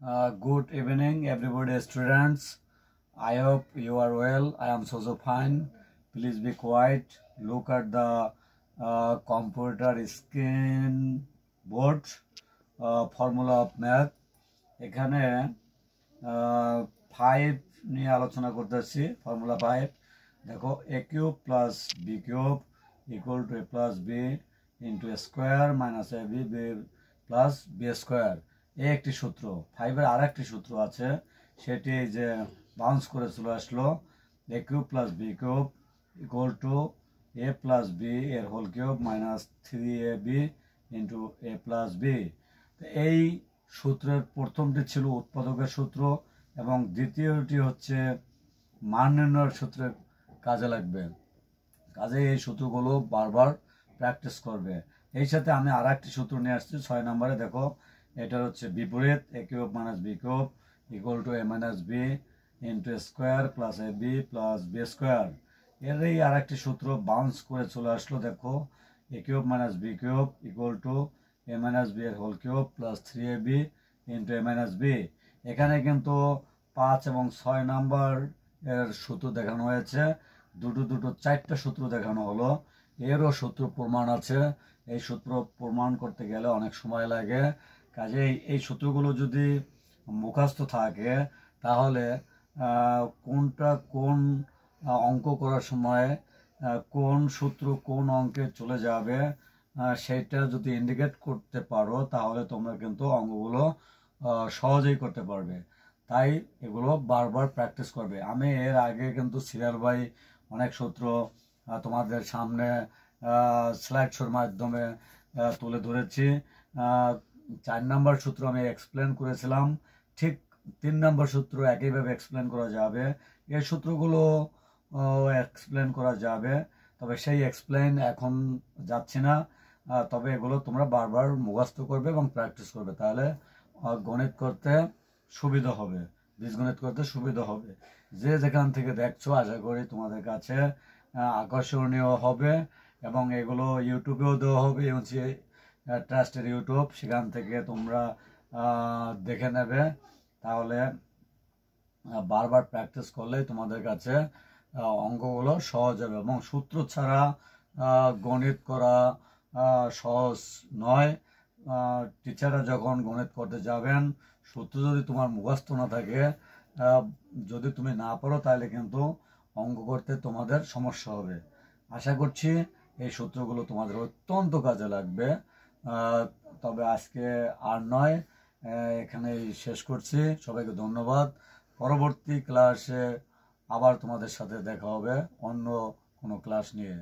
Good evening, everybody, students. I hope you are well. I am so fine. Please be quiet. Look at the computer screen board. Formula of math. এখানে 5 নিয়ে আলোচনা করতেছি। Formula 5 দেখো, a cube plus b cube equal to a plus b into a square minus ab plus b square. এই একটি সূত্র। 5-এর আর একটি সূত্র আছে, সেটি যে বাউন্স করে চলে আসলো, a cube plus b cube equal to a plus b এর whole cube minus 3ab into a plus b। এই সূত্রের প্রথমটি ছিল উৎপাদকের সূত্র এবং দ্বিতীয়টি হচ্ছে মান নির্ণয়ের সূত্রে কাজে লাগবে। কাজে এই সূত্রগুলো বারবার প্র্যাকটিস করবে। এই সাথে আমি আর একটি সূত্র নিয়ে আসছি 6 নম্বরে। দেখো, এটা হচ্ছে বিপরীত, a cube minus b cube equal to a minus b into square plus a b plus b square. এর এই আর একটি সূত্র বাউন্স করে চলে আসলো। দেখো, a cube minus b cube equal to a minus b এর whole cube plus 3ab into a minus b। এখানে কিন্তু 5 এবং 6 নাম্বার এর সূত্র দেখানো হয়েছে, দুটো 4টা সূত্র দেখানো হলো। এরও সূত্র প্রমাণ আছে। এই সূত্র প্রমাণ করতে গেলে অনেক সময় লাগে। কাজেই এই সূত্রগুলো যদি মুখস্থ থাকে তাহলে কোনটা কোন অঙ্ক করার সময় কোন সূত্র কোন অঙ্কে চলে যাবে সেটা যদি ইন্ডিকেট করতে পারো তাহলে তোমরা কিন্তু অঙ্কগুলো সহজেই করতে পারবে। তাই এগুলো বারবার প্র্যাকটিস করবে। আমি এর আগে কিন্তু সিরিয়াল বাই অনেক সূত্র তোমাদের সামনে স্লাইড শোর মাধ্যমে তুলে ধরেছি। 4 নম্বর সূত্র আমি এক্সপ্লেন করেছিলাম, ঠিক 3 নম্বর সূত্র একইভাবে এক্সপ্লেন করা যাবে। এই সূত্রগুলো এক্সপ্লেন করা যাবে, তবে সেই এক্সপ্লেন এখন যাচ্ছি না। তবে এগুলো তোমরা বারবার মুখস্থ করবে এবং প্র্যাকটিস করবে, তাহলে গণিত করতে সুবিধা হবে, বীজগণিত করতে সুবিধা হবে। যে যেখান থেকে দেখছো আশা করি তোমাদের কাছে আকর্ষণীয় হবে এবং এগুলো ইউটিউবেও দেওয়া হবে, হচ্ছে ট্রাস্টের ইউটিউব, সেখান থেকে তোমরা দেখে নেবে। তাহলে বারবার প্র্যাকটিস করলেই তোমাদের কাছে অঙ্কগুলো সহজ হবে এবং সূত্র ছাড়া গণিত করা সহজ নয়। টিচাররা যখন গণিত করতে যাবেন, সূত্র যদি তোমার মুখস্থ না থাকে, যদি তুমি না পারো, তাহলে কিন্তু অঙ্ক করতে তোমাদের সমস্যা হবে। আশা করছি এই সূত্রগুলো তোমাদের অত্যন্ত কাজে লাগবে। তবে আজকে আর নয়, এখানেই শেষ করছি। সবাইকে ধন্যবাদ। পরবর্তী ক্লাসে আবার তোমাদের সাথে দেখা হবে অন্য কোনো ক্লাস নিয়ে।